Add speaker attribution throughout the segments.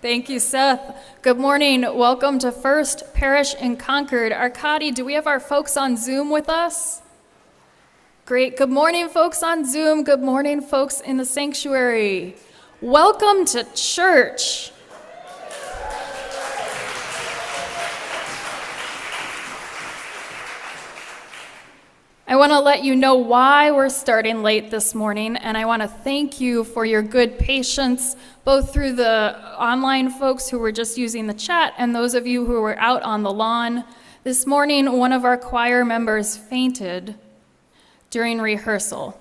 Speaker 1: Thank you, Seth. Good morning. Welcome to First Parish in Concord. Arkady, do we have our folks on Zoom with us? Great. Good morning, folks on Zoom. Good morning, folks in the sanctuary. Welcome to church. I want to let you know why we're starting late this morning, and I want to thank you for your good patience, both through the online folks who were just using the chat and those of you who were out on the lawn. This morning, one of our choir members fainted during rehearsal.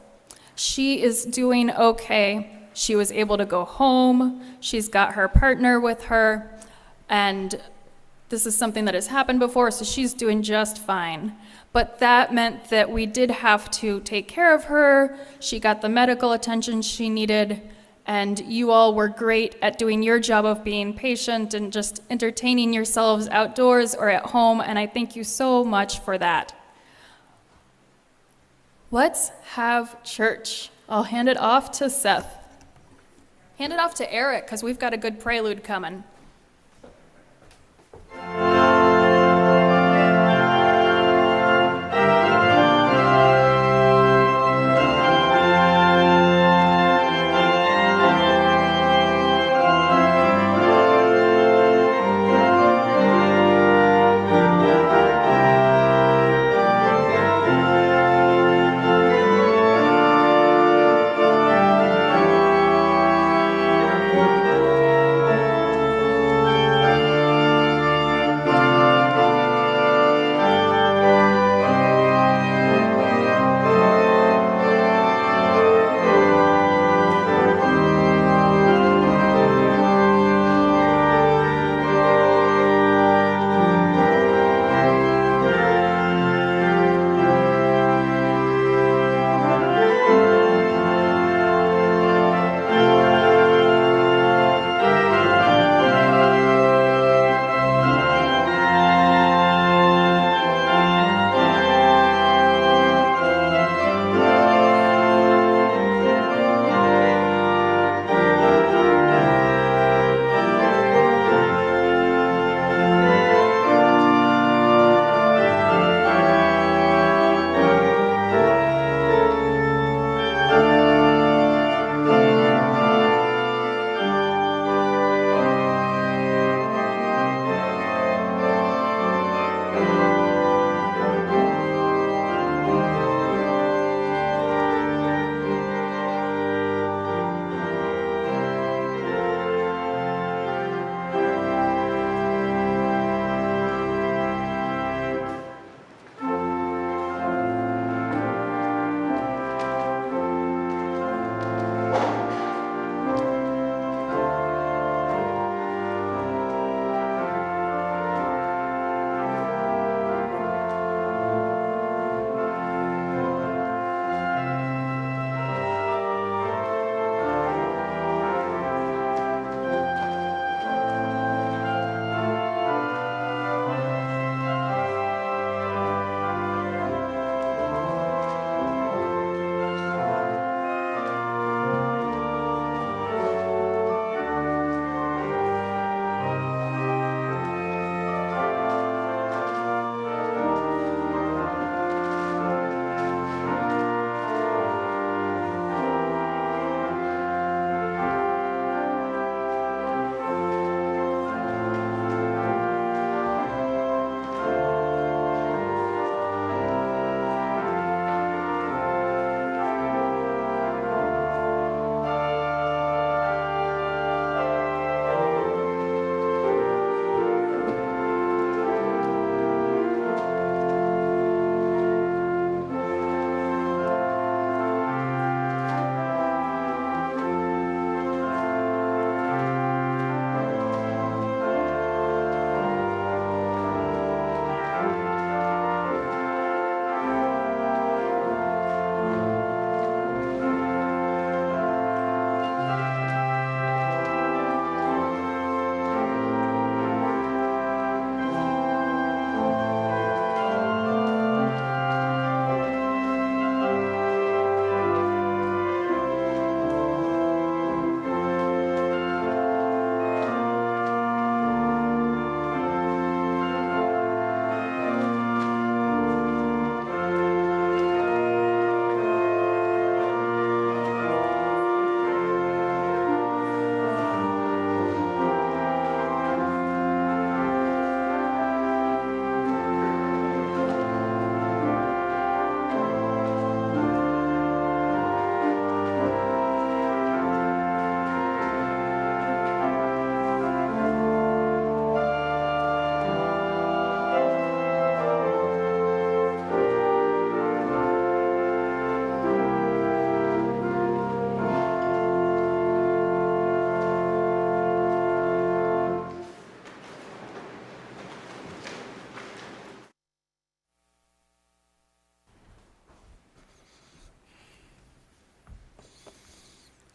Speaker 1: She is doing okay. She was able to go home. She's got her partner with her, and this is something that has happened before, so she's doing just fine. But that meant that we did have to take care of her. She got the medical attention she needed, and you all were great at doing your job of being patient and just entertaining yourselves outdoors or at home, and I thank you so much for that. Let's have church. I'll hand it off to Seth. Hand it off to Eric, because we've got a good prelude coming.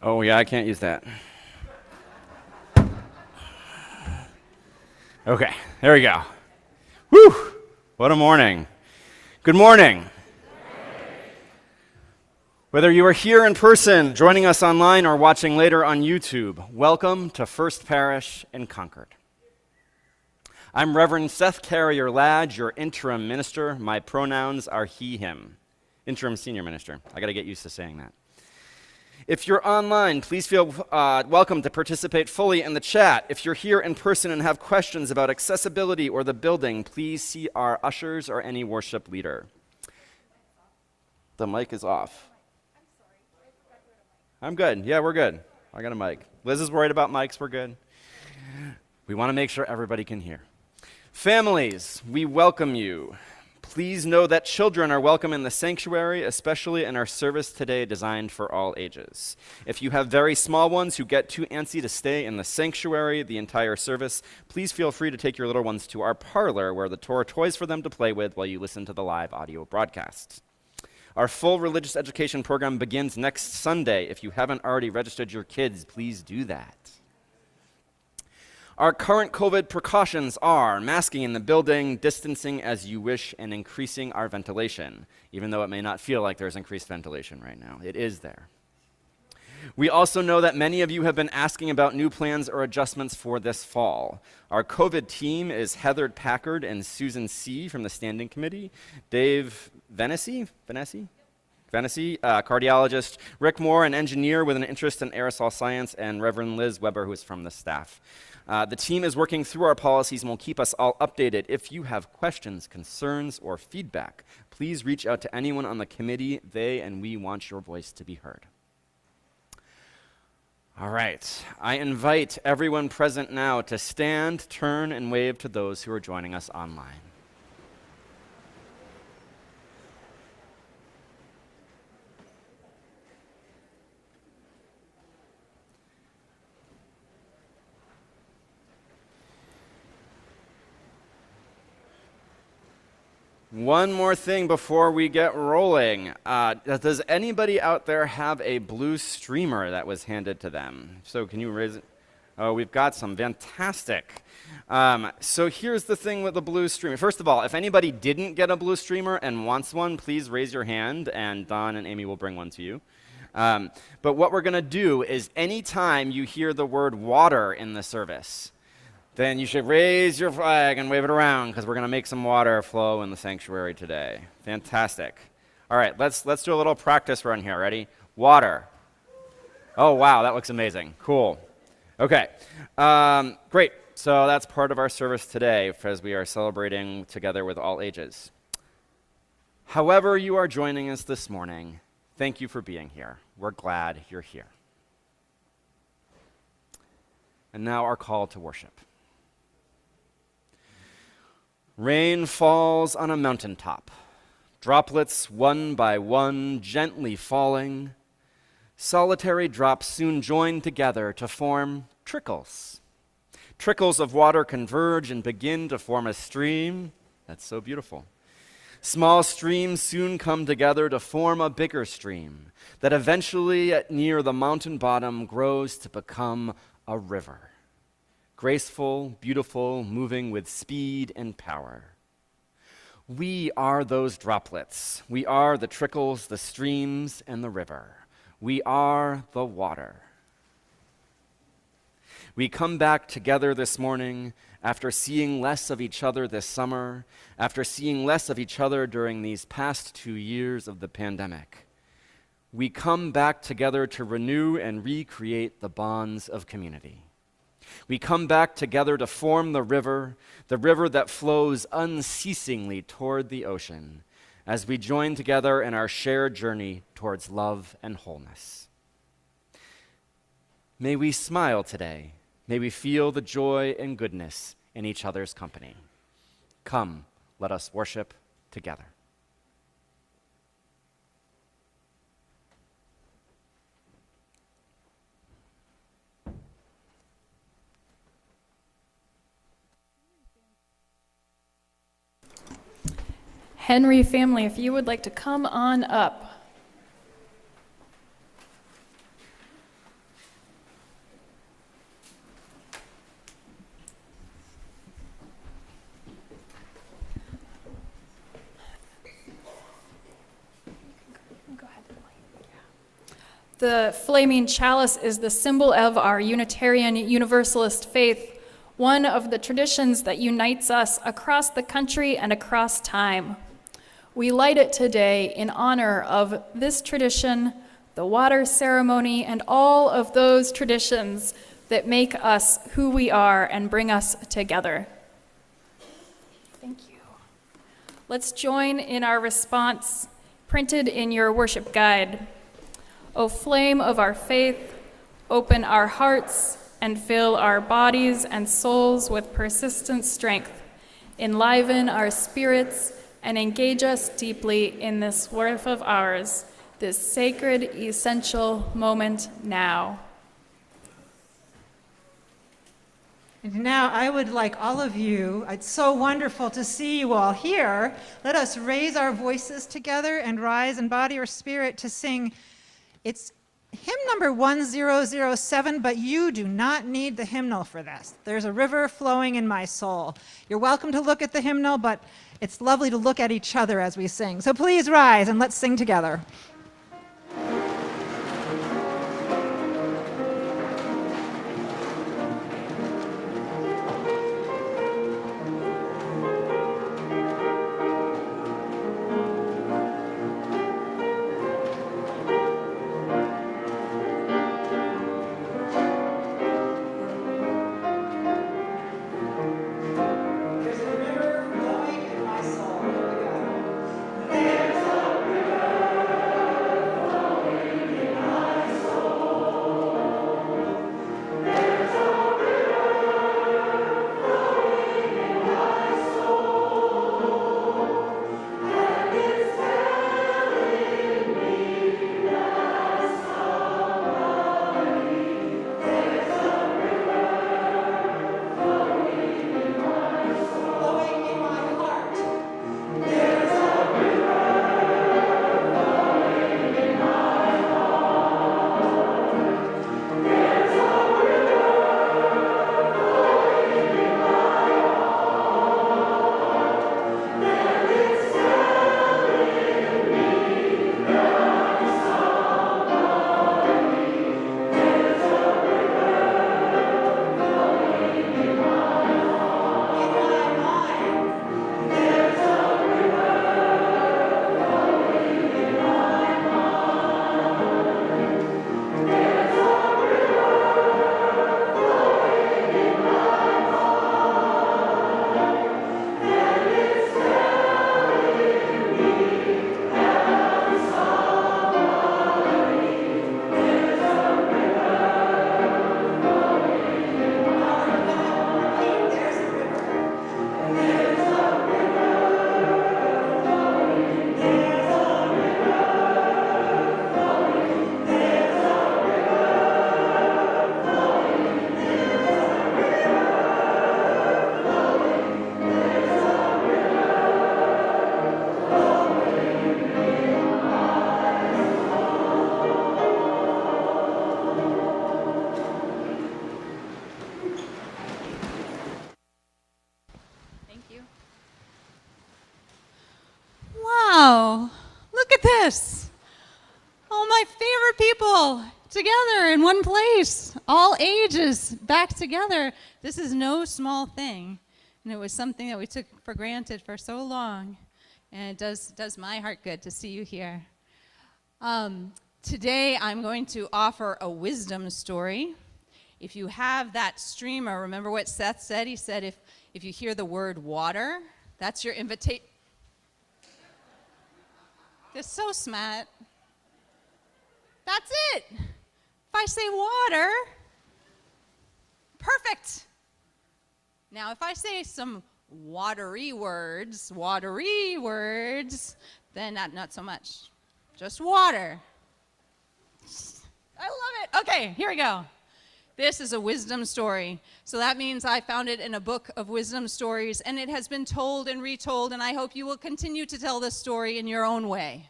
Speaker 2: Oh yeah, I can't use that. Okay, there we go. Whew! What a morning. Good morning. Whether you are here in person, joining us online, or watching later on YouTube, welcome to First Parish in Concord. I'm Reverend Seth Carrier Ladd, your interim minister. My pronouns are he, him. Interim senior minister. I got to get used to saying that. If you're online, please feel welcome to participate fully in the chat. If you're here in person and have questions about accessibility or the building, please see our ushers or any worship leader. The mic is off. I'm good. Yeah, we're good. I got a mic. Liz is worried about mics. We're good. We want to make sure everybody can hear. Families, we welcome you. Please know that children are welcome in the sanctuary, especially in our service today designed for all ages. If you have very small ones who get too antsy to stay in the sanctuary the entire service, please feel free to take your little ones to our parlor where there are toys for them to play with while you listen to the live audio broadcast. Our full religious education program begins next Sunday. If you haven't already registered your kids, please do that. Our current COVID precautions are masking in the building, distancing as you wish, and increasing our ventilation, even though it may not feel like there's increased ventilation right now. It is there. We also know that many of you have been asking about new plans or adjustments for this fall. Our COVID team is Heather Packard and Susan C. from the Standing Committee, Dave Venesi, cardiologist, Rick Moore, an engineer with an interest in aerosol science, and Reverend Liz Weber, who is from the staff. The team is working through our policies and will keep us all updated. If you have questions, concerns, or feedback, please reach out to anyone on the committee. They and we want your voice to be heard. All right, I invite everyone present now to stand, turn, and wave to those who are joining us online. One more thing before we get rolling. Does anybody out there have a blue streamer that was handed to them? So can you raise it? Oh, we've got some. Fantastic. So here's the thing with the blue streamer. First of all, if anybody didn't get a blue streamer and wants one, please raise your hand, and Don and Amy will bring one to you. But what we're going to do is anytime you hear the word water in the service, then you should raise your flag and wave it around because we're going to make some water flow in the sanctuary today. Fantastic. All right, let's do a little practice run here. Ready? Water. Oh, wow, that looks amazing. Cool. Okay, great. So that's part of our service today as we are celebrating together with all ages. However you are joining us this morning, thank you for being here. We're glad you're here. And now our call to worship. Rain falls on a mountaintop, droplets one by one gently falling. Solitary drops soon join together to form trickles. Trickles of water converge and begin to form a stream. That's so beautiful. Small streams soon come together to form a bigger stream that eventually, near the mountain bottom, grows to become a river. Graceful, beautiful, moving with speed and power. We are those droplets. We are the trickles, the streams, and the river. We are the water. We come back together this morning after seeing less of each other this summer, after seeing less of each other during these past 2 years of the pandemic. We come back together to renew and recreate the bonds of community. We come back together to form the river that flows unceasingly toward the ocean, as we join together in our shared journey towards love and wholeness. May we smile today. May we feel the joy and goodness in each other's company. Come, let us worship together.
Speaker 1: Henry family, if you would like to come on up. The flaming chalice is the symbol of our Unitarian Universalist faith, one of the traditions that unites us across the country and across time. We light it today in honor of this tradition, the water ceremony, and all of those traditions that make us who we are and bring us together. Thank you. Let's join in our response printed in your worship guide. O flame of our faith, open our hearts and fill our bodies and souls with persistent strength. Enliven our spirits and engage us deeply in this work of ours, this sacred, essential moment now.
Speaker 3: And now I would like all of you, it's so wonderful to see you all here. Let us raise our voices together and rise in body or spirit to sing. It's hymn number 1007, but you do not need the hymnal for this. There's a river flowing in my soul. You're welcome to look at the hymnal, but it's lovely to look at each other as we sing. So please rise and let's sing together.
Speaker 4: Wow, look at this. All my favorite people together in one place, all ages back together. This is no small thing. And it was something that we took for granted for so long. And it does my heart good to see you here. Today I'm going to offer a wisdom story. If you have that streamer, remember what Seth said? He said if you hear the word water, that's your invitation. They're so smart. That's it. If I say water, perfect. Now, if I say some watery words, then not so much. Just water. I love it. Okay, here we go. This is a wisdom story. So that means I found it in a book of wisdom stories, and it has been told and retold, and I hope you will continue to tell this story in your own way.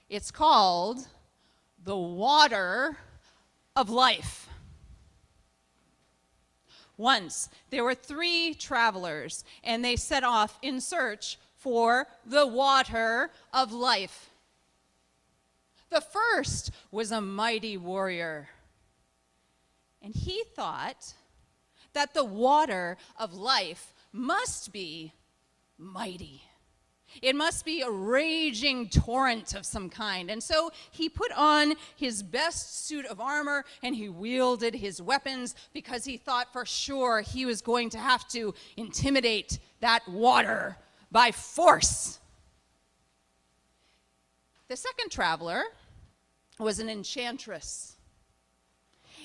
Speaker 4: It's called The Water of Life. Once, there were 3 travelers, and they set off in search for the water of life. The first was a mighty warrior, and he thought that the water of life must be mighty. It must be a raging torrent of some kind. And so he put on his best suit of armor and he wielded his weapons because he thought for sure he was going to have to intimidate that water by force. The second traveler was an enchantress.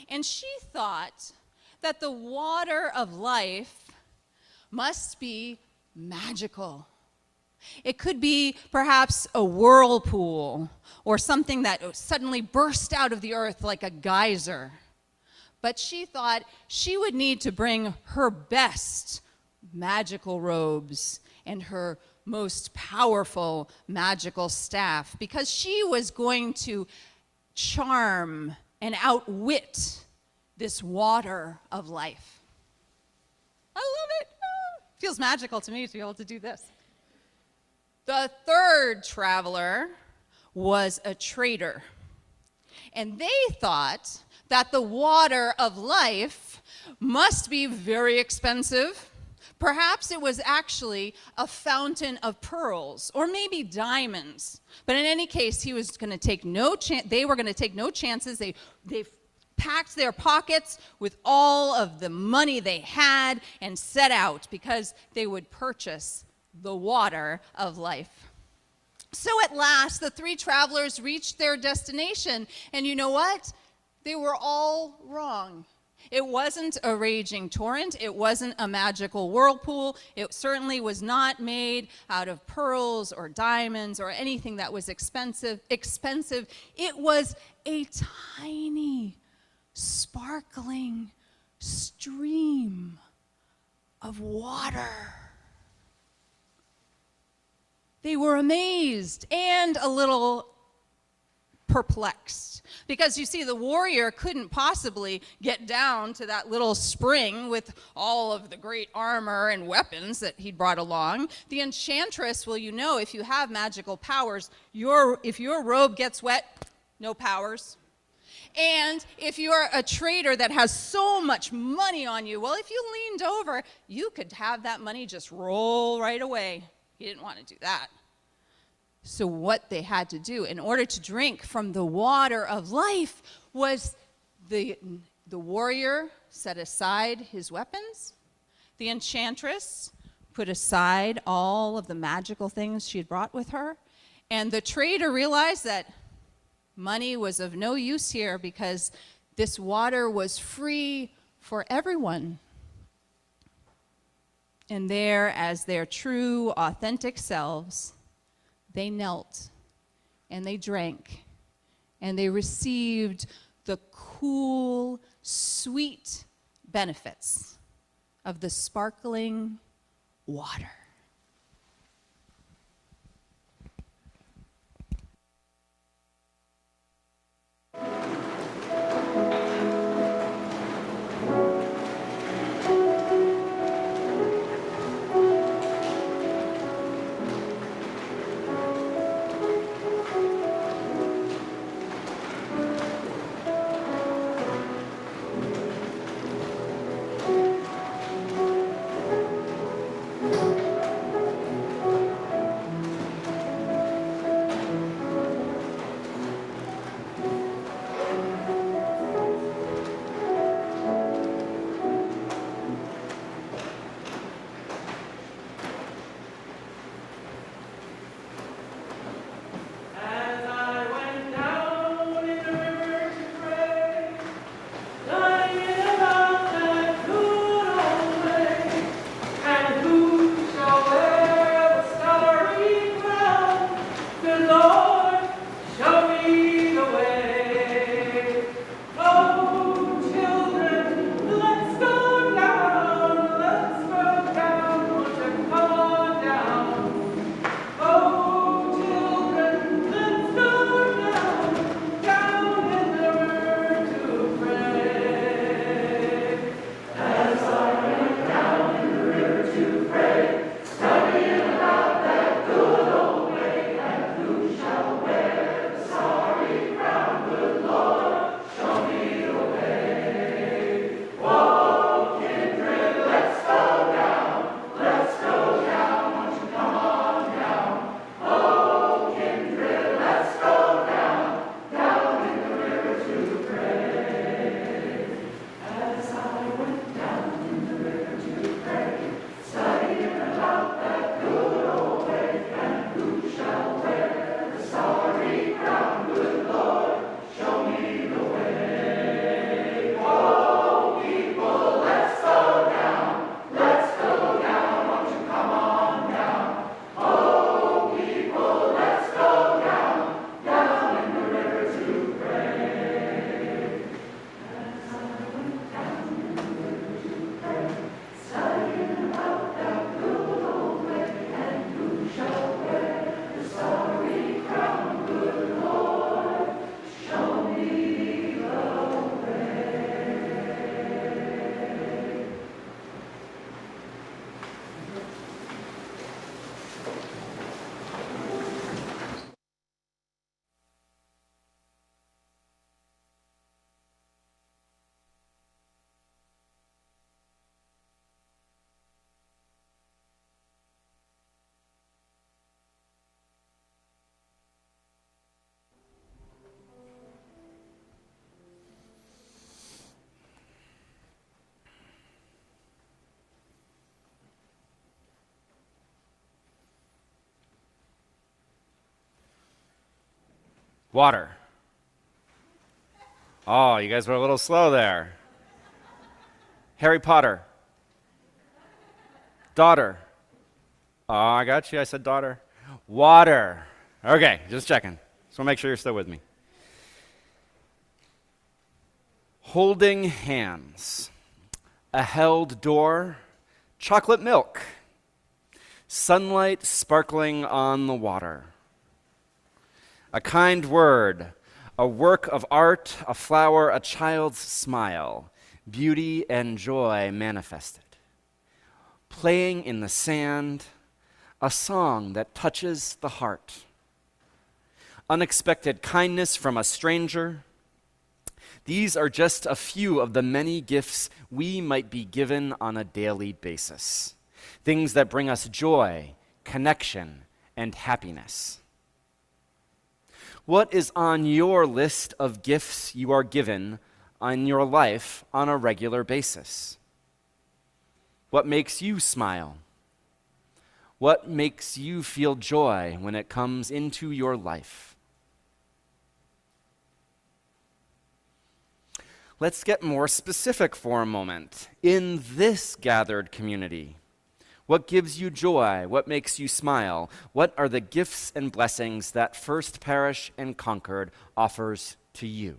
Speaker 4: And she thought that the water of life must be magical. It could be perhaps a whirlpool or something that suddenly burst out of the earth like a geyser. But she thought she would need to bring her best magical robes and her most powerful magical staff because she was going to charm and outwit this water of life. I love it. Feels magical to me to be able to do this. The third traveler was a trader, and they thought that the water of life must be very expensive. Perhaps it was actually a fountain of pearls or maybe diamonds. But in any case, he was going to take no chance. They were going to take no chances. They packed their pockets with all of the money they had and set out because they would purchase the water of life. So at last, the three travelers reached their destination. And you know what? They were all wrong. It wasn't a raging torrent. It wasn't a magical whirlpool. It certainly was not made out of pearls or diamonds or anything that was expensive. It was a tiny, sparkling stream of water. They were amazed and a little perplexed because you see the warrior couldn't possibly get down to that little spring with all of the great armor and weapons that he'd brought along. The enchantress, well, you know, if you have magical powers, if your robe gets wet, no powers. And if you're a trader that has so much money on you, well, if you leaned over, you could have that money just roll right away. He didn't want to do that. So what they had to do in order to drink from the water of life was the warrior set aside his weapons. The enchantress put aside all of the magical things she had brought with her. And the trader realized that money was of no use here because this water was free for everyone. And there, as their true, authentic selves, they knelt and they drank and they received the cool, sweet benefits of the sparkling water.
Speaker 2: Water. Oh, you guys were a little slow there. Harry Potter. Daughter. Oh, I got you. I said daughter. Water. Okay, just checking. Just want to make sure you're still with me. Holding hands. A held door. Chocolate milk. Sunlight sparkling on the water. A kind word. A work of art, a flower, a child's smile. Beauty and joy manifested. Playing in the sand. A song that touches the heart. Unexpected kindness from a stranger. These are just a few of the many gifts we might be given on a daily basis. Things that bring us joy, connection, and happiness. What is on your list of gifts you are given in your life on a regular basis? What makes you smile? What makes you feel joy when it comes into your life? Let's get more specific for a moment. In this gathered community, what gives you joy? What makes you smile? What are the gifts and blessings that First Parish in Concord offers to you?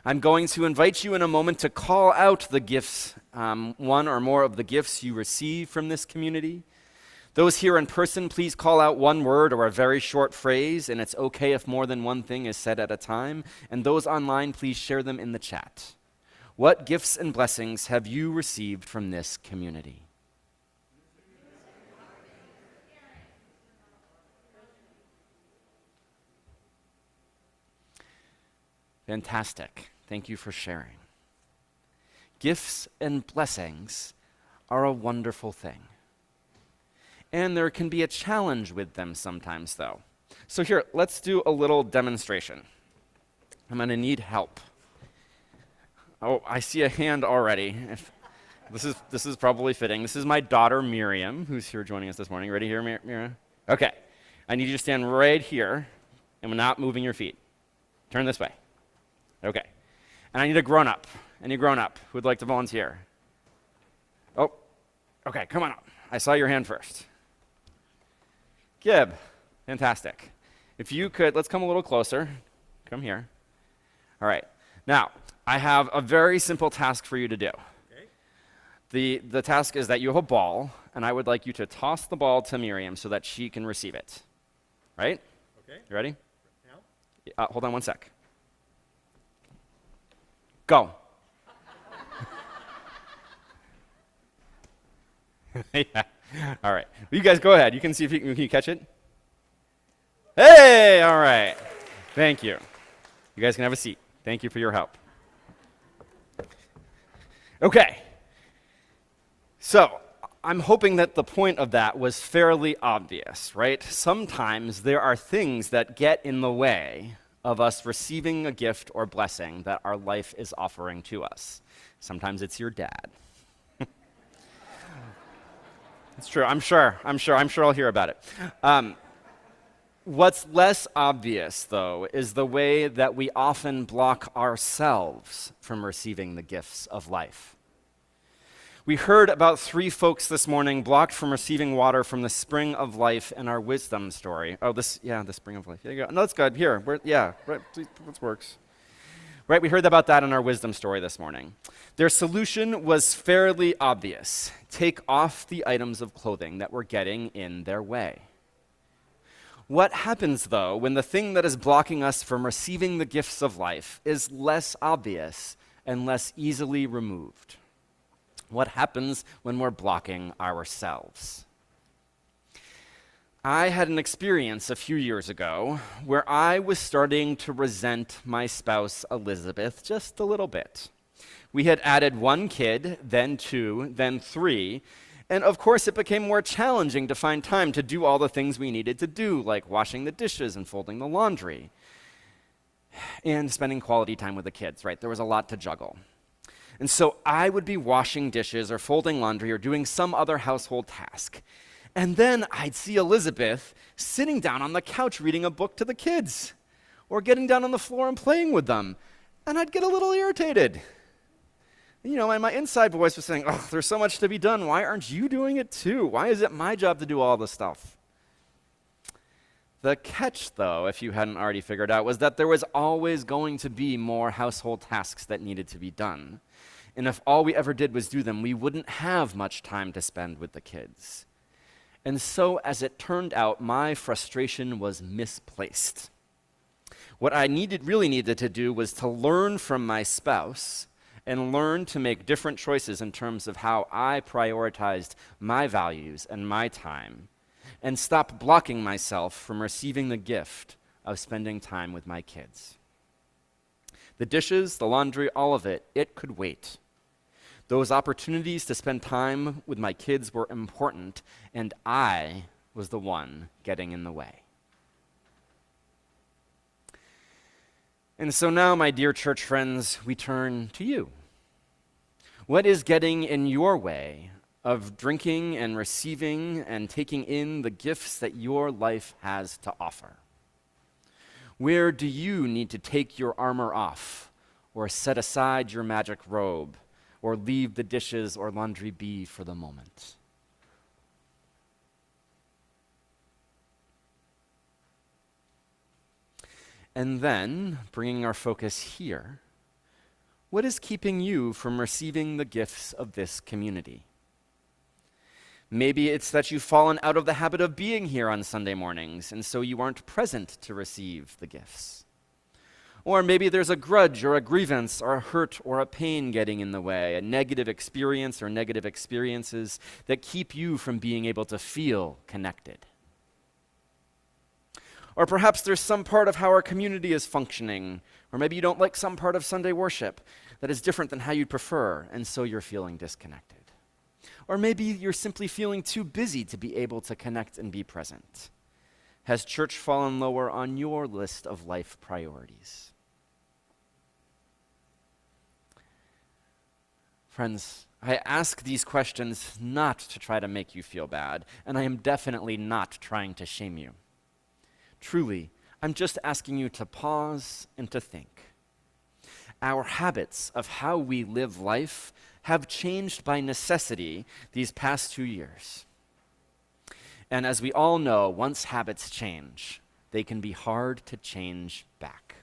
Speaker 2: I'm going to invite you in a moment to call out the gifts, one or more of the gifts you receive from this community. Those here in person, please call out one word or a very short phrase, and it's okay if more than one thing is said at a time. And those online, please share them in the chat. What gifts and blessings have you received from this community? Fantastic. Thank you for sharing. Gifts and blessings are a wonderful thing. And there can be a challenge with them sometimes, though. So here, let's do a little demonstration. I'm going to need help. Oh, I see a hand already. This is probably fitting. This is my daughter, Miriam, who's here joining us this morning. Ready here, Miriam? Okay. I need you to stand right here and not moving your feet. Turn this way. Okay. And I need a grown-up. Any grown-up who would like to volunteer? Oh, okay, come on up. I saw your hand first. Gib, fantastic. If you could, let's come a little closer. Come here. All right. Now, I have a very simple task for you to do. Okay. The task is that you have a ball, and I would like you to toss the ball to Miriam so that she can receive it. Right?
Speaker 5: Okay.
Speaker 2: You ready?
Speaker 5: Now?
Speaker 2: Hold on one sec. Go. Yeah. All right. Well, you guys go ahead. You can see if can you catch it? Hey, all right. Thank you. You guys can have a seat. Thank you for your help. Okay. So, I'm hoping that the point of that was fairly obvious, right? Sometimes there are things that get in the way of us receiving a gift or blessing that our life is offering to us. Sometimes it's your dad. It's true. I'm sure I'll hear about it. What's less obvious, though, is the way that we often block ourselves from receiving the gifts of life. We heard about 3 folks this morning blocked from receiving water from the spring of life in our wisdom story. Oh, the spring of life. There you go. No, that's good. Here, right, this works. Right, we heard about that in our wisdom story this morning. Their solution was fairly obvious. Take off the items of clothing that were getting in their way. What happens, though, when the thing that is blocking us from receiving the gifts of life is less obvious and less easily removed? What happens when we're blocking ourselves? I had an experience a few years ago where I was starting to resent my spouse, Elizabeth, just a little bit. We had added 1 kid, then 2, then 3, and of course it became more challenging to find time to do all the things we needed to do, like washing the dishes and folding the laundry, and spending quality time with the kids, right? There was a lot to juggle. And so I would be washing dishes or folding laundry or doing some other household task. And then I'd see Elizabeth sitting down on the couch reading a book to the kids, or getting down on the floor and playing with them. And I'd get a little irritated. And my inside voice was saying, oh, there's so much to be done. Why aren't you doing it too? Why is it my job to do all this stuff? The catch, though, if you hadn't already figured out, was that there was always going to be more household tasks that needed to be done. And if all we ever did was do them, we wouldn't have much time to spend with the kids. And so, as it turned out, my frustration was misplaced. What I really needed to do was to learn from my spouse and learn to make different choices in terms of how I prioritized my values and my time, and stop blocking myself from receiving the gift of spending time with my kids. The dishes, the laundry, all of it, it could wait. Those opportunities to spend time with my kids were important, and I was the one getting in the way. And so now, my dear church friends, we turn to you. What is getting in your way of drinking and receiving and taking in the gifts that your life has to offer? Where do you need to take your armor off, or set aside your magic robe, or leave the dishes or laundry be for the moment? And then, bringing our focus here, what is keeping you from receiving the gifts of this community? Maybe it's that you've fallen out of the habit of being here on Sunday mornings, and so you aren't present to receive the gifts. Or maybe there's a grudge or a grievance or a hurt or a pain getting in the way, a negative experience or negative experiences that keep you from being able to feel connected. Or perhaps there's some part of how our community is functioning, or maybe you don't like some part of Sunday worship that is different than how you'd prefer, and so you're feeling disconnected. Or maybe you're simply feeling too busy to be able to connect and be present. Has church fallen lower on your list of life priorities? Friends, I ask these questions not to try to make you feel bad, and I am definitely not trying to shame you. Truly, I'm just asking you to pause and to think. Our habits of how we live life have changed by necessity these past 2 years. And as we all know, once habits change, they can be hard to change back.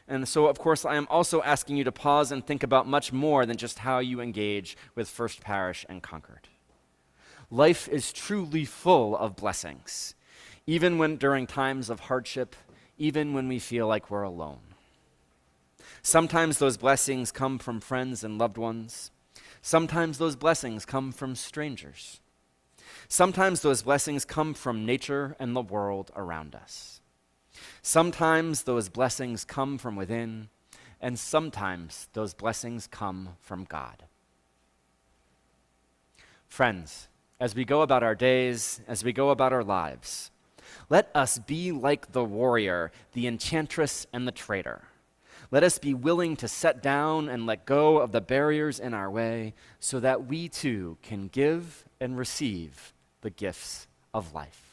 Speaker 2: And so, of course, I am also asking you to pause and think about much more than just how you engage with First Parish and Concord. Life is truly full of blessings, even when during times of hardship, even when we feel like we're alone. Sometimes those blessings come from friends and loved ones. Sometimes those blessings come from strangers. Sometimes those blessings come from nature and the world around us. Sometimes those blessings come from within, and sometimes those blessings come from God. Friends, as we go about our days, as we go about our lives, let us be like the warrior, the enchantress, and the traitor. Let us be willing to set down and let go of the barriers in our way so that we too can give and receive the gifts of life.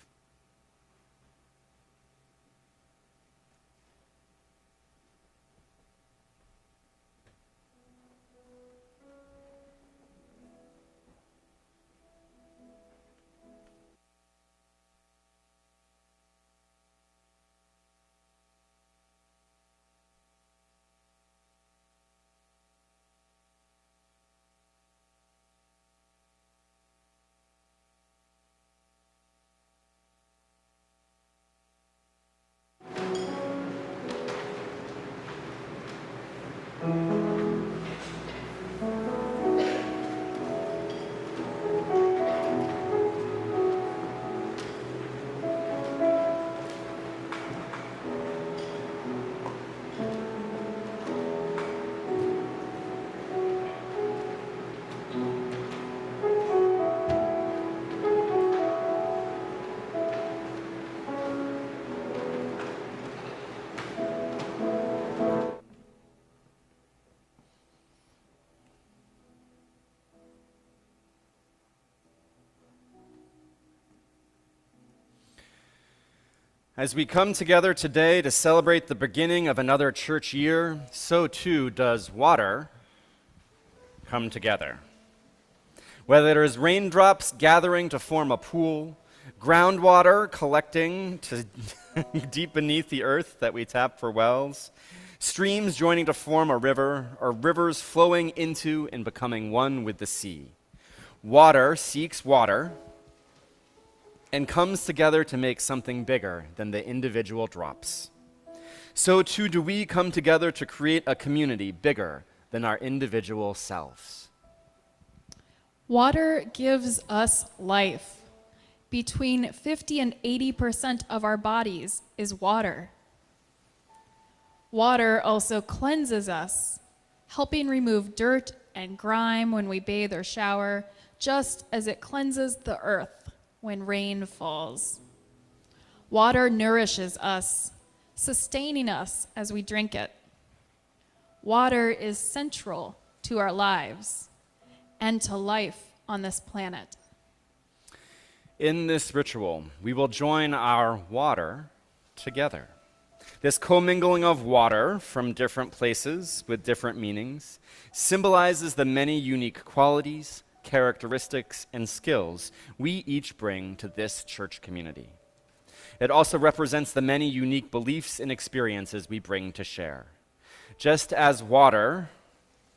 Speaker 2: As we come together today to celebrate the beginning of another church year, so too does water come together. Whether it is raindrops gathering to form a pool, groundwater collecting to deep beneath the earth that we tap for wells, streams joining to form a river, or rivers flowing into and becoming one with the sea. Water seeks water and comes together to make something bigger than the individual drops. So too do we come together to create a community bigger than our individual selves.
Speaker 1: Water gives us life. Between 50 and 80% of our bodies is water. Water also cleanses us, helping remove dirt and grime when we bathe or shower, just as it cleanses the earth when rain falls. Water nourishes us, sustaining us as we drink it. Water is central to our lives and to life on this planet.
Speaker 2: In this ritual, we will join our water together. This commingling of water from different places with different meanings symbolizes the many unique qualities, characteristics, and skills we each bring to this church community. It also represents the many unique beliefs and experiences we bring to share. Just as water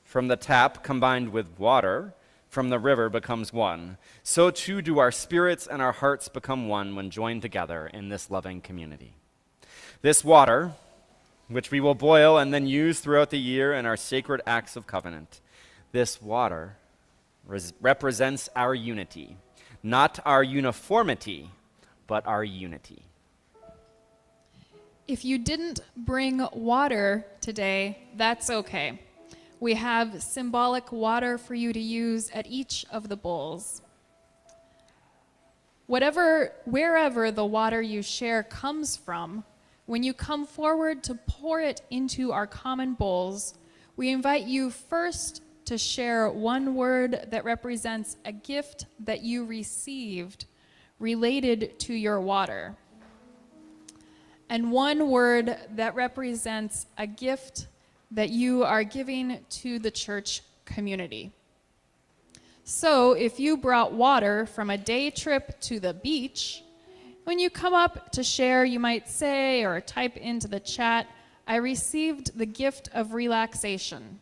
Speaker 2: from the tap combined with water from the river becomes one, so too do our spirits and our hearts become one when joined together in this loving community. This water, which we will boil and then use throughout the year in our sacred acts of covenant, this water represents our unity, not our uniformity, but our unity.
Speaker 1: If you didn't bring water today, that's okay. We have symbolic water for you to use at each of the bowls. Wherever the water you share comes from, when you come forward to pour it into our common bowls, we invite you first to share one word that represents a gift that you received related to your water, and one word that represents a gift that you are giving to the church community. So if you brought water from a day trip to the beach, when you come up to share, you might say or type into the chat, "I received the gift of relaxation.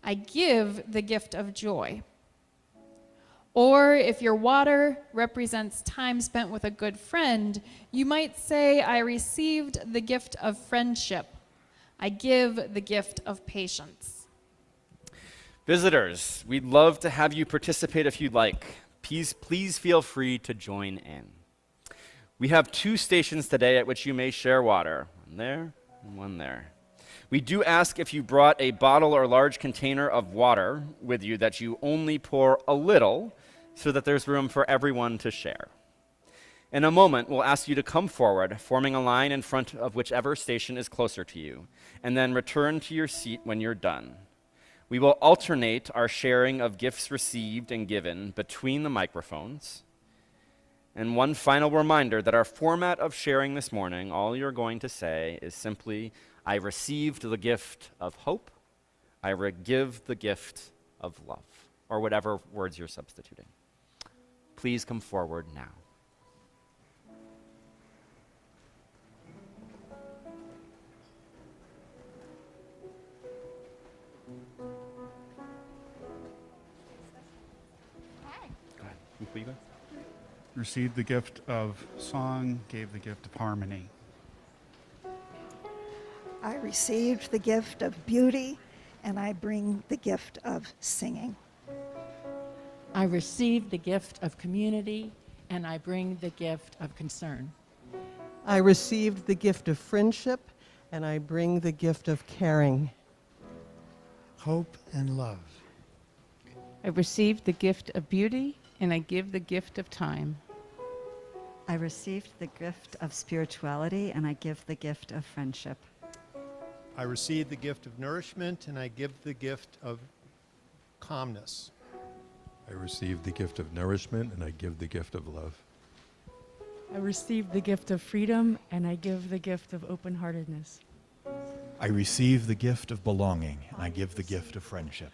Speaker 1: I give the gift of joy." Or if your water represents time spent with a good friend, you might say, "I received the gift of friendship. I give the gift of patience."
Speaker 2: Visitors, we'd love to have you participate if you'd like. Please feel free to join in. We have 2 stations today at which you may share water. One there and one there. We do ask if you brought a bottle or large container of water with you that you only pour a little so that there's room for everyone to share. In a moment, we'll ask you to come forward, forming a line in front of whichever station is closer to you, and then return to your seat when you're done. We will alternate our sharing of gifts received and given between the microphones. And one final reminder that our format of sharing this morning, all you're going to say is simply, "I received the gift of hope. I give the gift of love," or whatever words you're substituting. Please come forward now. Go ahead. Before you go.
Speaker 5: Received the gift of song, gave the gift of harmony.
Speaker 6: I received the gift of beauty, and I bring the gift of singing.
Speaker 7: I received the gift of community, and I bring the gift of concern.
Speaker 8: I received the gift of friendship, and I bring the gift of caring.
Speaker 9: Hope and love.
Speaker 10: I received the gift of beauty, and I give the gift of time.
Speaker 11: I received the gift of spirituality, and I give the gift of friendship.
Speaker 9: I receive the gift of nourishment, and I give the gift of calmness.
Speaker 12: I receive the gift of nourishment, and I give the gift of love.
Speaker 10: I receive the gift of freedom, and I give the gift of open-heartedness.
Speaker 12: I receive the gift of belonging, and I give the gift of friendship.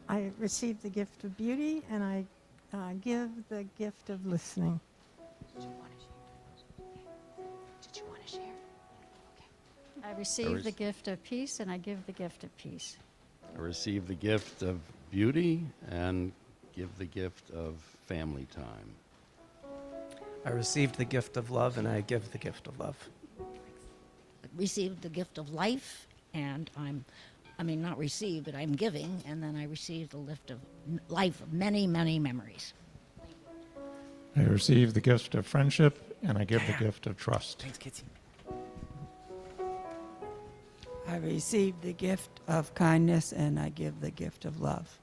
Speaker 8: I receive the gift of beauty, and I give the gift of listening.
Speaker 4: Did you want to share?
Speaker 13: I receive the gift of peace, and I give the gift of peace.
Speaker 14: I receive the gift of beauty and give the gift of family time.
Speaker 15: I received the gift of love, and I give the gift of love.
Speaker 16: Received the gift of life, and not received, but I'm giving, and then I received the gift of life of many, many memories.
Speaker 17: I receive the gift of friendship, and I give the gift of trust.
Speaker 2: Thanks, Kitsy.
Speaker 18: I receive the gift of kindness, and I give the gift of love.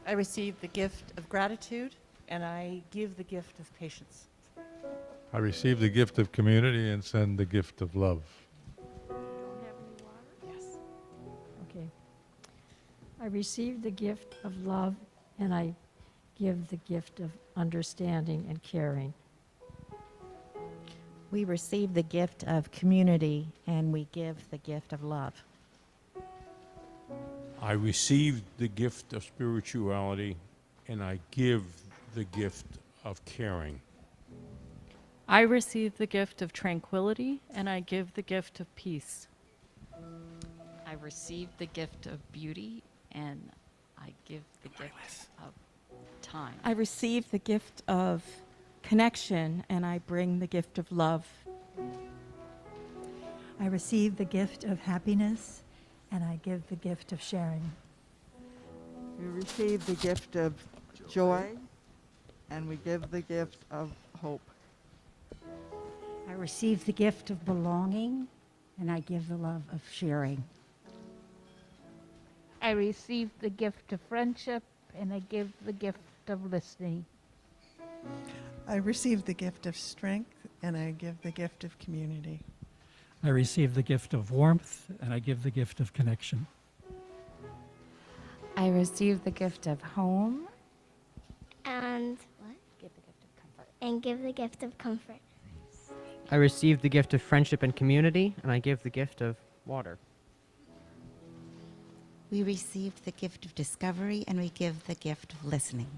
Speaker 7: I receive the gift of gratitude, and I give the gift of patience.
Speaker 17: I receive the gift of community and send the gift of love.
Speaker 7: Yes.
Speaker 13: Okay. I receive the gift of love, and I give the gift of understanding and caring.
Speaker 19: We receive the gift of community, and we give the gift of love.
Speaker 17: I receive the gift of spirituality, and I give the gift of caring.
Speaker 10: I receive the gift of tranquility, and I give the gift of peace.
Speaker 20: I receive the gift of beauty, and I give the gift of time.
Speaker 21: I receive the gift of connection, and I bring the gift of love.
Speaker 22: I receive the gift of happiness, and I give the gift of sharing.
Speaker 8: We receive the gift of joy, and we give the gift of hope.
Speaker 13: I receive the gift of belonging, and I give the love of sharing.
Speaker 23: I receive the gift of friendship, and I give the gift of listening.
Speaker 8: I receive the gift of strength, and I give the gift of community.
Speaker 24: I receive the gift of warmth, and I give the gift of connection.
Speaker 25: I receive the gift of home.
Speaker 26: And
Speaker 25: Give the gift of comfort.
Speaker 26: and give the gift of comfort.
Speaker 27: I receive the gift of friendship and community, and I give the gift of water.
Speaker 19: We receive the gift of discovery, and we give the gift of listening.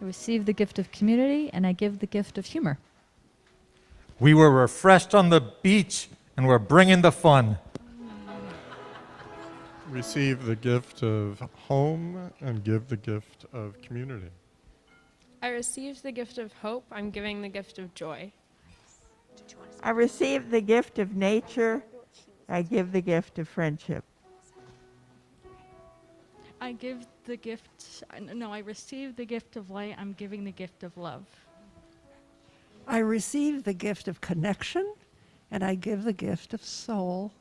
Speaker 28: I receive the gift of community, and I give the gift of humor.
Speaker 29: We were refreshed on the beach, and we're bringing the fun.
Speaker 5: Receive the gift of home and give the gift of community.
Speaker 30: I received the gift of hope. I'm giving the gift of joy.
Speaker 18: I receive the gift of nature. I give the gift of friendship.
Speaker 30: I receive the gift of light. I'm giving the gift of love.
Speaker 22: I receive the gift of connection, and I give the gift of soul.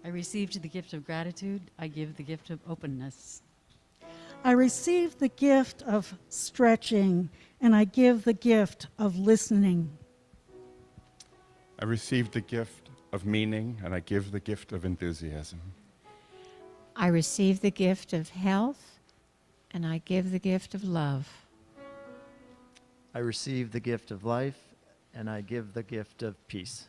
Speaker 20: I received the gift of gratitude. I give the gift of openness.
Speaker 22: I receive the gift of stretching, and I give the gift of listening.
Speaker 31: I received the gift of meaning, and I give the gift of enthusiasm.
Speaker 19: I receive the gift of health, and I give the gift of love.
Speaker 15: I receive the gift of life, and I give the gift of peace.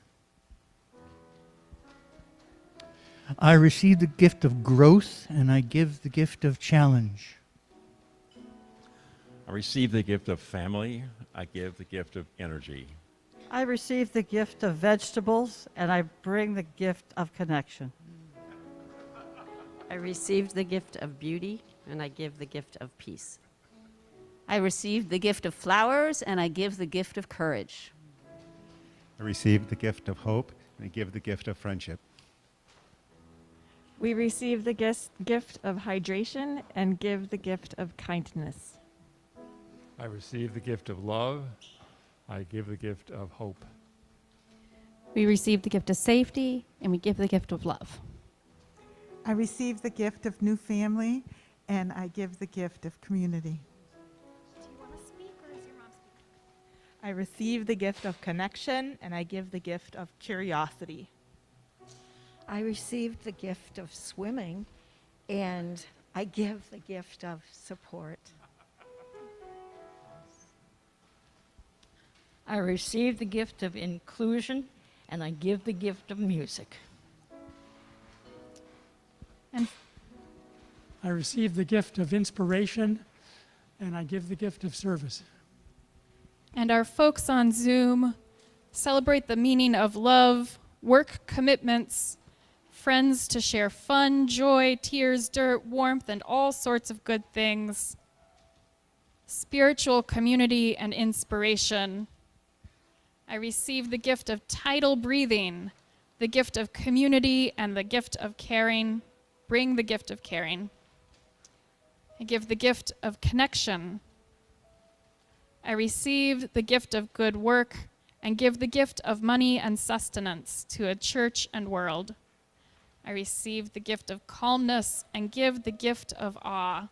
Speaker 24: I receive the gift of growth, and I give the gift of challenge.
Speaker 32: I receive the gift of family. I give the gift of energy.
Speaker 33: I receive the gift of vegetables, and I bring the gift of connection.
Speaker 34: I received the gift of beauty, and I give the gift of peace.
Speaker 20: I received the gift of flowers, and I give the gift of courage.
Speaker 5: I receive the gift of hope, and I give the gift of friendship.
Speaker 10: We receive the gift of hydration and give the gift of kindness.
Speaker 17: I receive the gift of love. I give the gift of hope.
Speaker 28: We receive the gift of safety, and we give the gift of love.
Speaker 8: I receive the gift of new family, and I give the gift of community.
Speaker 35: Do you want to speak, or is your mom speaking?
Speaker 36: I receive the gift of connection, and I give the gift of curiosity.
Speaker 6: I received the gift of swimming, and I give the gift of support.
Speaker 1: I receive the gift of inclusion, and I give the gift of music.
Speaker 28: And
Speaker 2: I receive the gift of inspiration, and I give the gift of service.
Speaker 28: And our folks on Zoom celebrate the meaning of love, work commitments, friends to share fun, joy, tears, dirt, warmth, and all sorts of good things, spiritual community and inspiration. I receive the gift of tidal breathing, the gift of community, and the gift of caring. Bring the gift of caring. I give the gift of connection. I receive the gift of good work and give the gift of money and sustenance to a church and world. I receive the gift of calmness and give the gift of awe.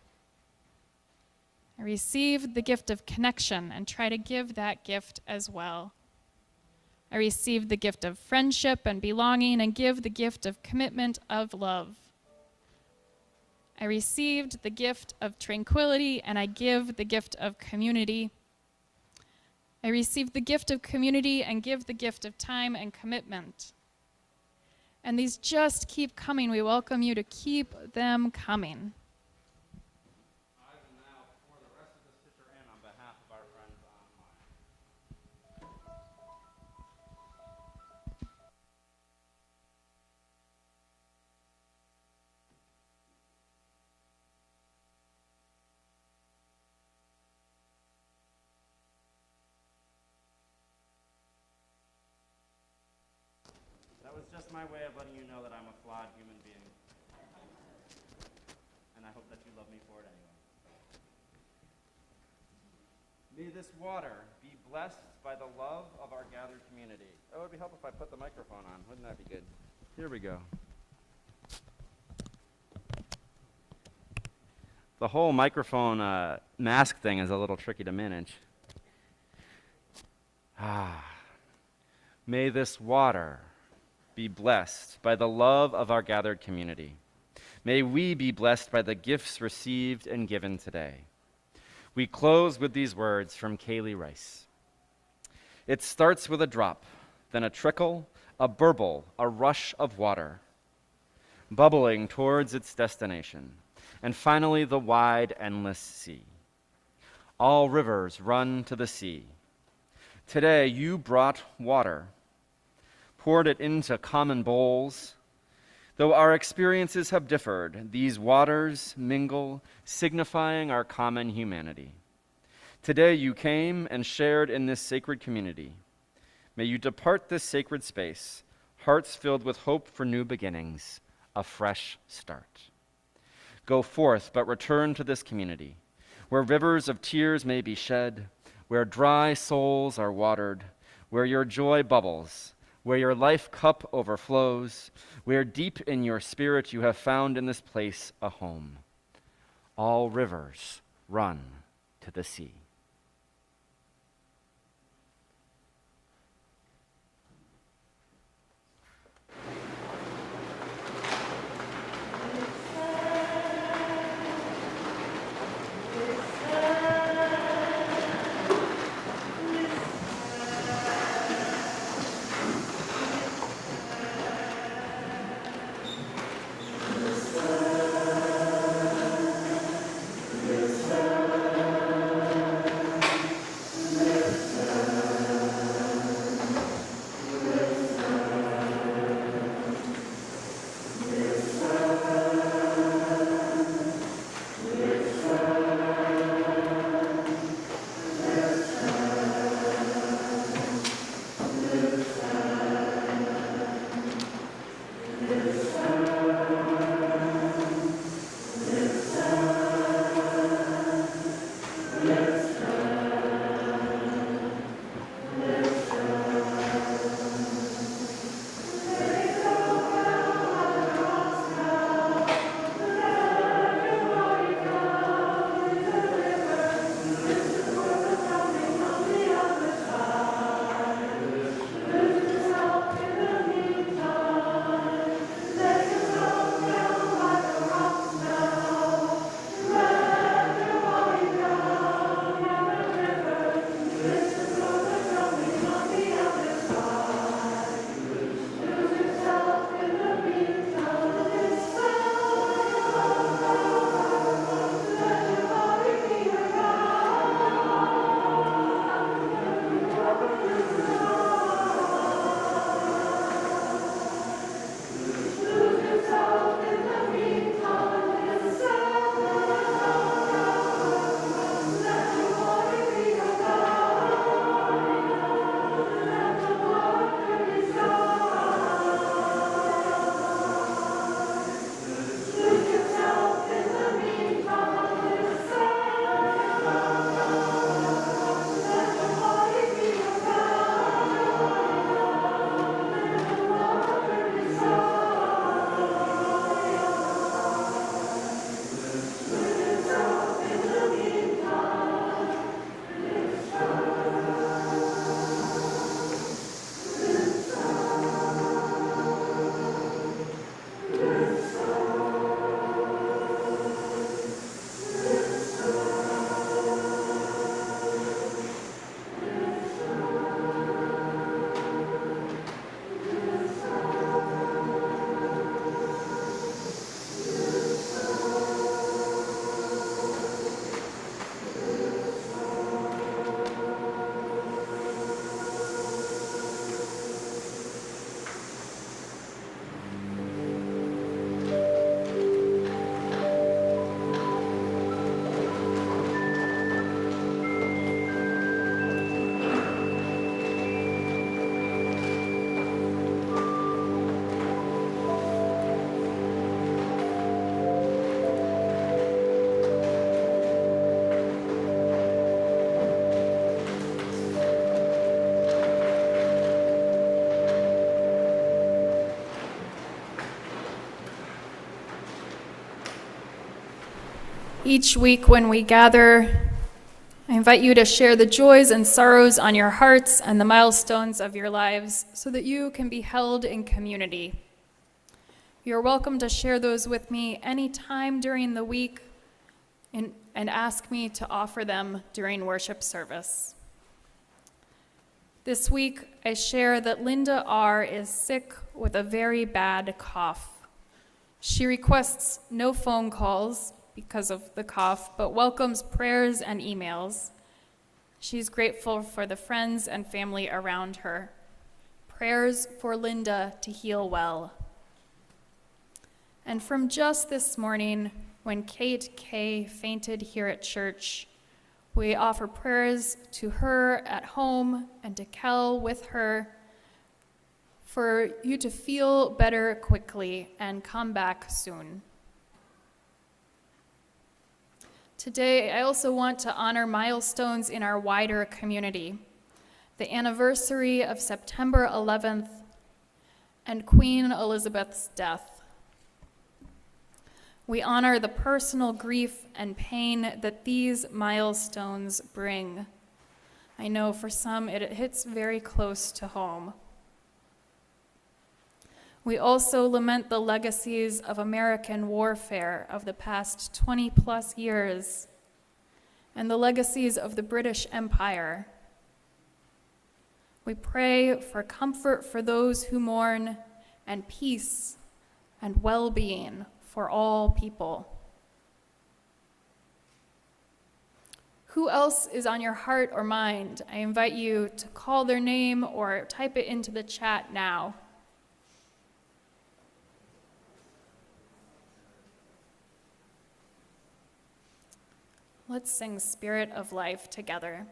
Speaker 28: I receive the gift of connection and try to give that gift as well. I receive the gift of friendship and belonging and give the gift of commitment of love. I received the gift of tranquility and I give the gift of community. I received the gift of community and give the gift of time and commitment. And these just keep coming. We welcome you to keep them coming.
Speaker 3: That was just my way of letting you know that I'm a flawed human being. And I hope that you love me for it anyway. May this water be blessed by the love of our gathered community. Oh, it would be helpful if I put the microphone on. Wouldn't that be good? Here we go. The whole microphone mask thing is a little tricky to manage. May this water be blessed by the love of our gathered community. May we be blessed by the gifts received and given today. We close with these words from Kaylee Rice. It starts with a drop, then a trickle, a burble, a rush of water, bubbling towards its destination, and finally the wide, endless sea. All rivers run to the sea. Today you brought water, poured it into common bowls. Though our experiences have differed, these waters mingle, signifying our common humanity. Today you came and shared in this sacred community. May you depart this sacred space, hearts filled with hope for new beginnings, a fresh start. Go forth, but return to this community, where rivers of tears may be shed, where dry souls are watered, where your joy bubbles, where your life cup overflows, where deep in your spirit you have found in this place a home. All rivers run to the sea.
Speaker 28: Each week when we gather, I invite you to share the joys and sorrows on your hearts and the milestones of your lives so that you can be held in community. You're welcome to share those with me anytime during the week and ask me to offer them during worship service. This week, I share that Linda R. is sick with a very bad cough. She requests no phone calls because of the cough, but welcomes prayers and emails. She's grateful for the friends and family around her. Prayers for Linda to heal well. And from just this morning, when Kate K. fainted here at church, we offer prayers to her at home and to Kel with her for you to feel better quickly and come back soon. Today, I also want to honor milestones in our wider community. The anniversary of September 11th and Queen Elizabeth's death. We honor the personal grief and pain that these milestones bring. I know for some it hits very close to home. We also lament the legacies of American warfare of the past 20 plus years and the legacies of the British Empire. We pray for comfort for those who mourn and peace and well-being for all people. Who else is on your heart or mind? I invite you to call their name or type it into the chat now. Let's sing Spirit of Life together.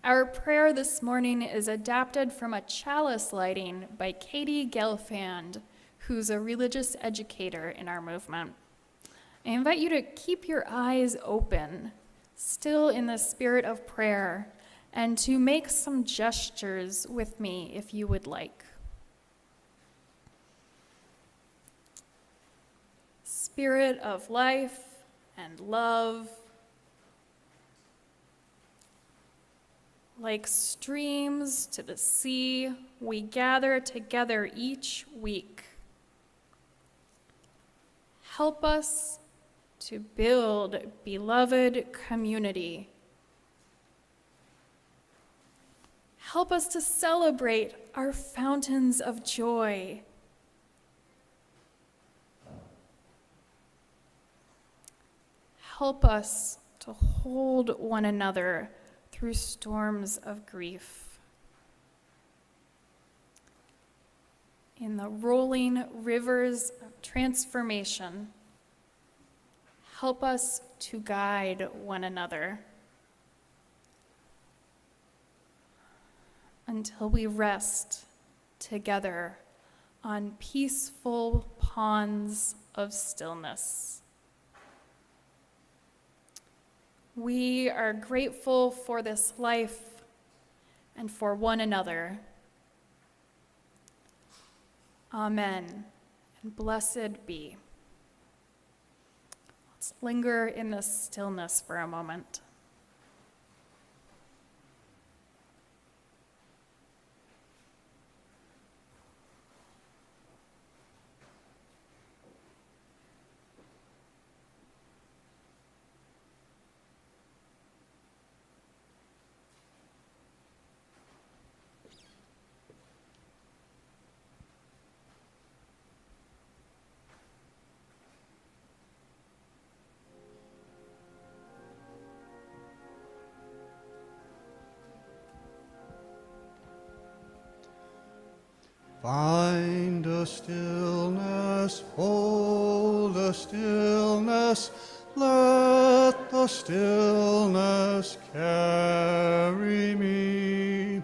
Speaker 28: Our prayer this morning is adapted from a chalice lighting by Katie Gelfand, who's a religious educator in our movement. I invite you to keep your eyes open, still in the spirit of prayer, and to make some gestures with me if you would like. Spirit of life and love, like streams to the sea, we gather together each week. Help us to build beloved community. Help us to celebrate our fountains of joy. Help us to hold one another through storms of grief. In the rolling rivers of transformation, help us to guide one another until we rest together on peaceful ponds of stillness. We are grateful for this life and for one another. Amen. And blessed be. Let's linger in the stillness for a moment.
Speaker 4: Find a stillness, hold a stillness, let the stillness carry me.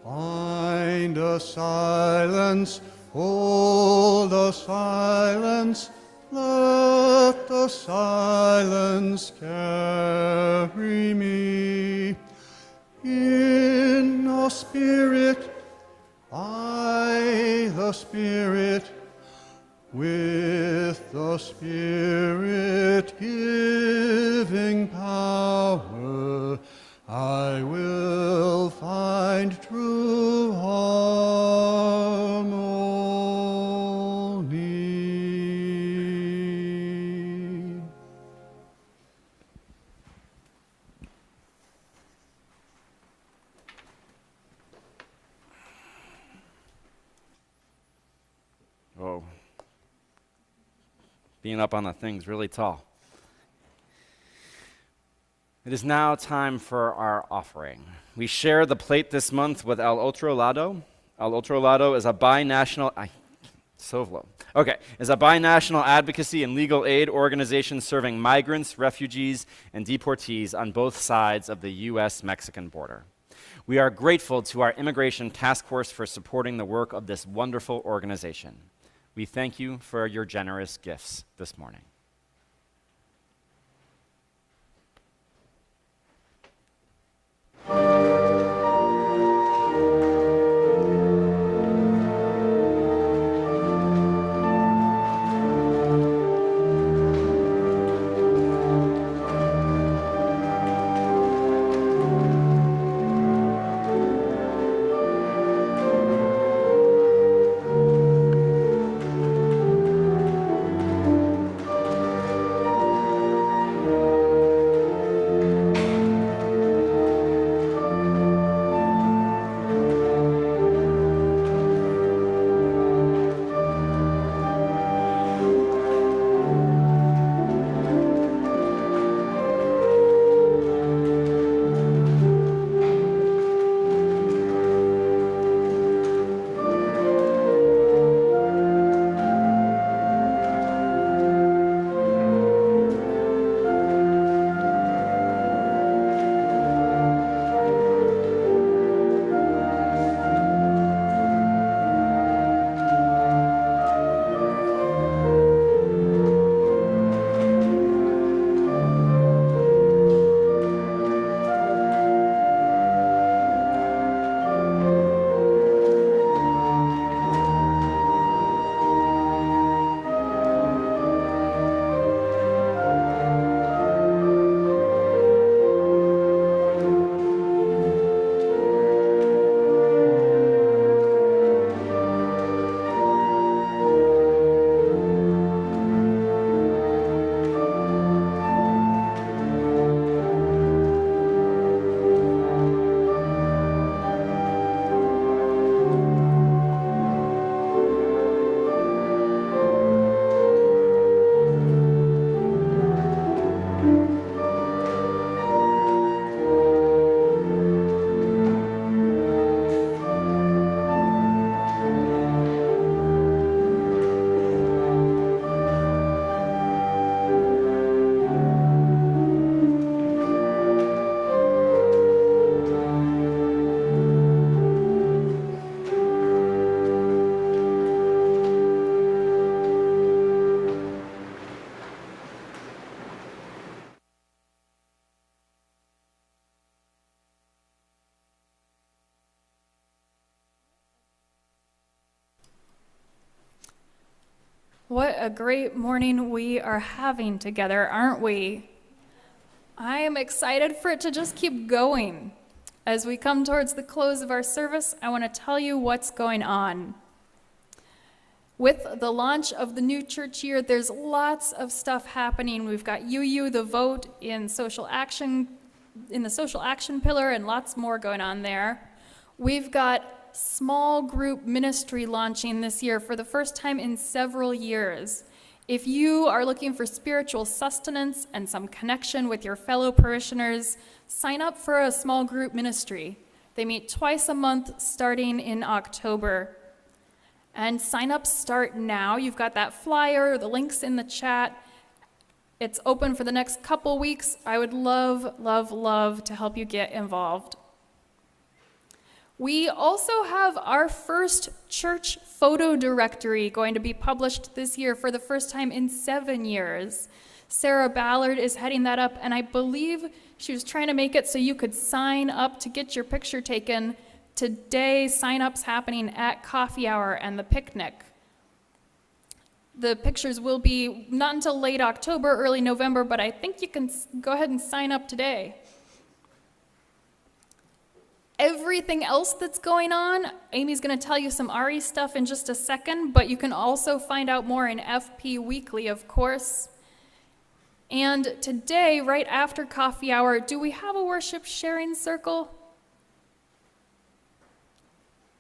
Speaker 4: Find a silence, hold a silence, let the silence carry me. In a spirit, by the Spirit, with the Spirit giving power, I will find true harmony.
Speaker 3: Whoa. Being up on the thing's really tall. It is now time for our offering. We share the plate this month with El Otro Lado. El Otro Lado is a binational advocacy and legal aid organization serving migrants, refugees, and deportees on both sides of the U.S.-Mexican border. We are grateful to our Immigration Task Force for supporting the work of this wonderful organization. We thank you for your generous gifts this morning.
Speaker 28: What a great morning we are having together, aren't we? I am excited for it to just keep going. As we come towards the close of our service, I want to tell you what's going on. With the launch of the new church year, there's lots of stuff happening. We've got the vote in social action, in the social action pillar, and lots more going on there. We've got small group ministry launching this year for the first time in several years. If you are looking for spiritual sustenance and some connection with your fellow parishioners, sign up for a small group ministry. They meet twice a month starting in October. And sign-ups start now. You've got that flyer, the links in the chat. It's open for the next couple weeks. I would love, love, love to help you get involved. We also have our first church photo directory going to be published this year for the first time in 7 years. Sarah Ballard is heading that up, and I believe she was trying to make it so you could sign up to get your picture taken. Today, sign-up's happening at coffee hour and the picnic. The pictures will be not until late October, early November, but I think you can go ahead and sign up today. Everything else that's going on, Amy's going to tell you some RE stuff in just a second, but you can also find out more in FP Weekly, of course. And today, right after coffee hour, do we have a worship sharing circle?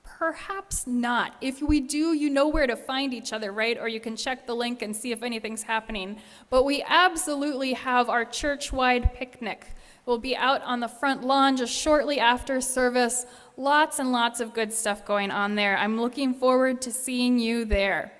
Speaker 28: Perhaps not. If we do, you know where to find each other, right? Or you can check the link and see if anything's happening. But we absolutely have our church-wide picnic. We'll be out on the front lawn just shortly after service. Lots and lots of good stuff going on there. I'm looking forward to seeing you there.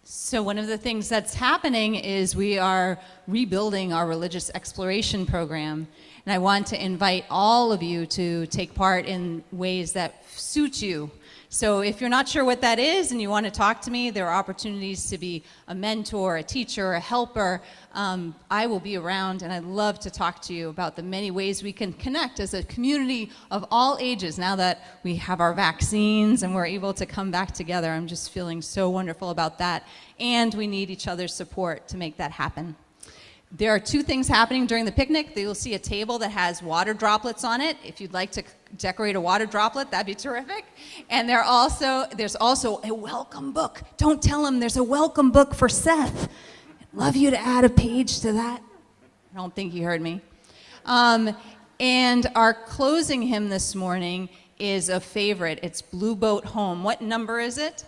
Speaker 7: So one of the things that's happening is we are rebuilding our religious exploration program. And I want to invite all of you to take part in ways that suit you. So if you're not sure what that is and you want to talk to me, there are opportunities to be a mentor, a teacher, a helper. I will be around, and I'd love to talk to you about the many ways we can connect as a community of all ages. Now that we have our vaccines and we're able to come back together, I'm just feeling so wonderful about that. And we need each other's support to make that happen. There are 2 things happening during the picnic. You'll see a table that has water droplets on it. If you'd like to decorate a water droplet, that'd be terrific. And there's also a welcome book. Don't tell him there's a welcome book for Seth. I'd love you to add a page to that. I don't think you heard me. And our closing hymn this morning is a favorite. It's Blue Boat Home. What number is it?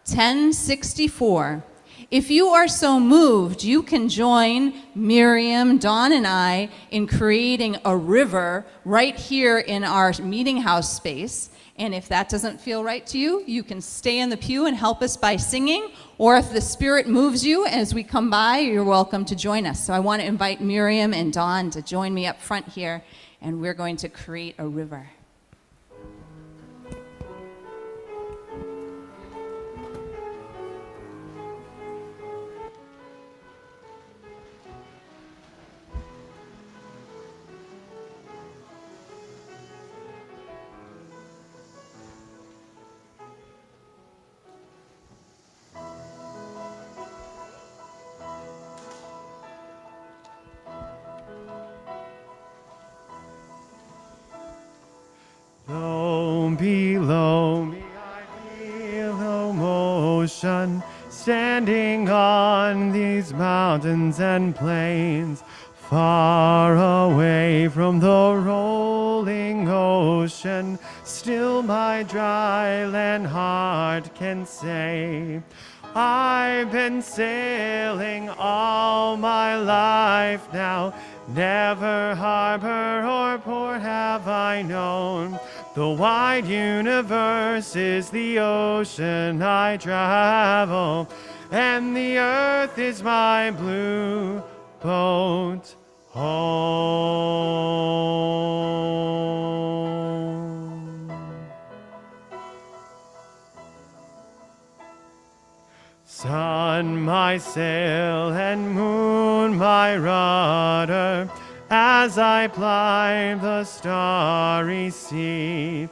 Speaker 7: 1064. If you are so moved, you can join Miriam, Dawn, and I in creating a river right here in our meeting house space. And if that doesn't feel right to you, you can stay in the pew and help us by singing. Or if the Spirit moves you as we come by, you're welcome to join us. So I want to invite Miriam and Dawn to join me up front here, and we're going to create a river.
Speaker 4: Below me I feel no motion, standing on these mountains and plains, far away from the rolling ocean. Still my dry land heart can say, I've been sailing all my life now, never harbor or port have I known. The wide universe is the ocean I travel, and the earth is my blue boat home. Sun, my sail, and moon, my rudder, as I ply the starry sea,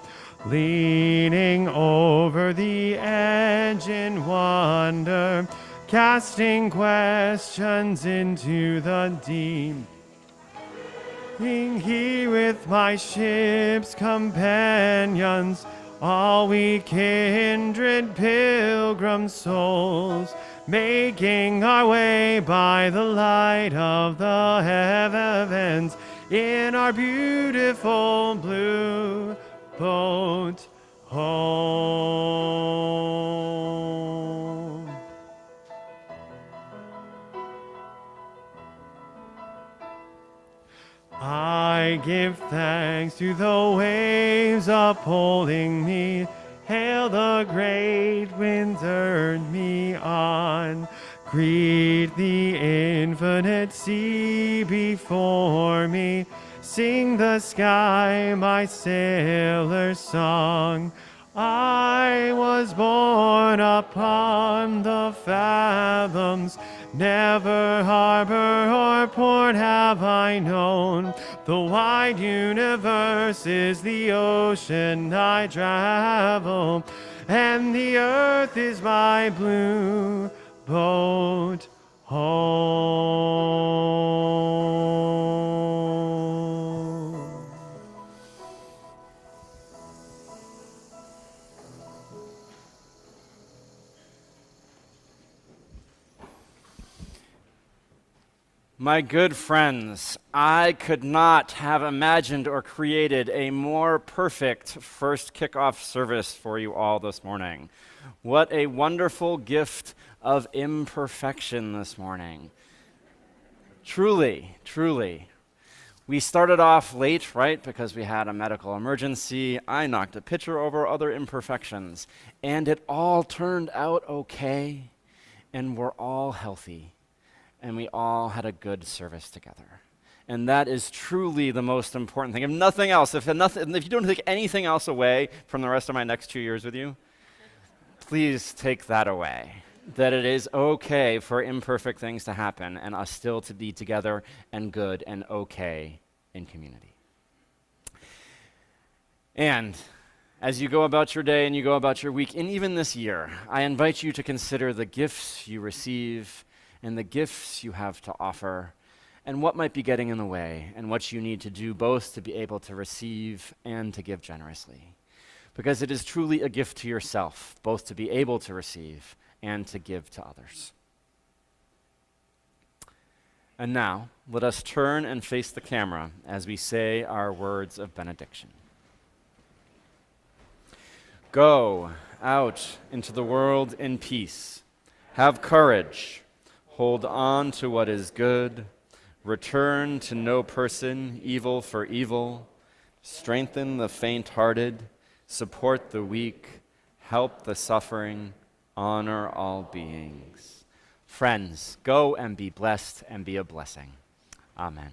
Speaker 4: leaning over the edge in wonder, casting questions into the deep. Being here with my ship's companions, all we kindred pilgrim souls, making our way by the light of the heavens in our beautiful blue boat home. I give thanks to the waves upholding me. Hail the great winds urge me on. Greet the infinite sea before me. Sing the sky my sailor's song. I was born upon the fathoms. Never harbor or port have I known. The wide universe is the ocean I travel, and the earth is my blue boat home.
Speaker 3: My good friends, I could not have imagined or created a more perfect first kickoff service for you all this morning. What a wonderful gift of imperfection this morning. Truly, truly. We started off late, right, because we had a medical emergency. I knocked a pitcher over, other imperfections, and it all turned out okay, and we're all healthy. And we all had a good service together. And that is truly the most important thing. If nothing else, if you don't take anything else away from the rest of my next 2 years with you, please take that away. That it is okay for imperfect things to happen and us still to be together and good and okay in community. And as you go about your day and you go about your week, and even this year, I invite you to consider the gifts you receive and the gifts you have to offer, and what might be getting in the way, and what you need to do both to be able to receive and to give generously. Because it is truly a gift to yourself, both to be able to receive and to give to others. And now, let us turn and face the camera as we say our words of benediction. Go out into the world in peace. Have courage. Hold on to what is good. Return to no person evil for evil. Strengthen the faint-hearted. Support the weak. Help the suffering. Honor all beings. Friends, go and be blessed and be a blessing. Amen.